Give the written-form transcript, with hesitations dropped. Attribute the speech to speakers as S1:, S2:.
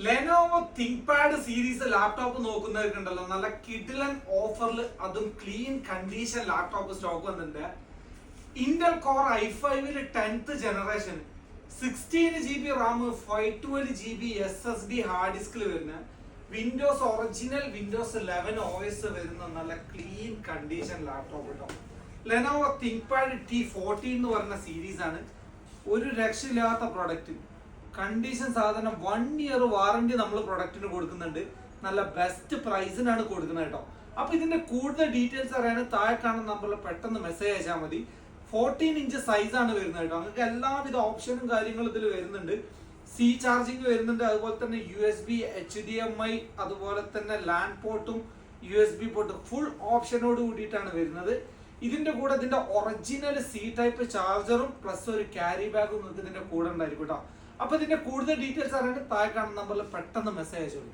S1: Lenovo ThinkPad series laptop നോക്കുന്നവർക്കുണ്ടല്ലോ, നല്ല കിഡിലൻ ഓഫറിൽ അതും ക്ലീൻ കണ്ടീഷൻ ലാപ്ടോപ്പ് സ്റ്റോക്ക് വന്നിട്ടുണ്ട്. Intel core i5 10th generation 16 GB Ram 512 GB SSD hard ഡിസ്കിൽ വരുന്ന വിൻഡോസ് ഒറിജിനൽ വിൻഡോസ് 11 OS വരുന്ന നല്ല ക്ലീൻ കണ്ടീഷൻ ലാപ്ടോപ്പ് കേട്ടോ. ലെനോവോ തിങ്ക്പാഡ് T14 എന്ന് പറഞ്ഞ സീരീസ് ആണ്. ഒരു രക്ഷയില്ലാത്ത പ്രൊഡക്റ്റ്, കണ്ടീഷൻ സാധനം, 1 year വാറന്റി നമ്മൾ പ്രൊഡക്റ്റിന് കൊടുക്കുന്നുണ്ട്. നല്ല ബെസ്റ്റ് പ്രൈസിനാണ് കൊടുക്കുന്നത് കേട്ടോ. അപ്പൊ ഇതിന്റെ കൂടുതൽ ഡീറ്റെയിൽസ് അറിയാൻ താഴെ കാണുന്ന നമ്പറിൽ പെട്ടെന്ന് മെസ്സേജ് അയച്ചാൽ മതി. 14 ഇഞ്ച് സൈസ് ആണ് വരുന്നത് കേട്ടോ. നിങ്ങൾക്ക് എല്ലാവിധ ഓപ്ഷനും കാര്യങ്ങളും ഇതിൽ വരുന്നുണ്ട്. സി ചാർജിങ് വരുന്നുണ്ട്, അതുപോലെ തന്നെ USB HDMI, അതുപോലെ തന്നെ ലാൻഡ് പോർട്ടും USB പോർട്ടും ഫുൾ ഓപ്ഷനോട് കൂടിയിട്ടാണ് വരുന്നത്. ഇതിന്റെ കൂടെ ഇതിന്റെ ഒറിജിനൽ C ടൈപ്പ് ചാർജറും പ്ലസ് ഒരു ക്യാരി ബാഗും നിങ്ങൾക്ക് ഇതിന്റെ കൂടെ ഉണ്ടായിരിക്കും കേട്ടോ. അപ്പൊ ഇതിന്റെ കൂടുതൽ ഡീറ്റെയിൽസ് അറിയാൻ താഴെ കാണുന്ന നമ്പറിൽ പെട്ടെന്ന് മെസ്സേജ് അയച്ചോളൂ.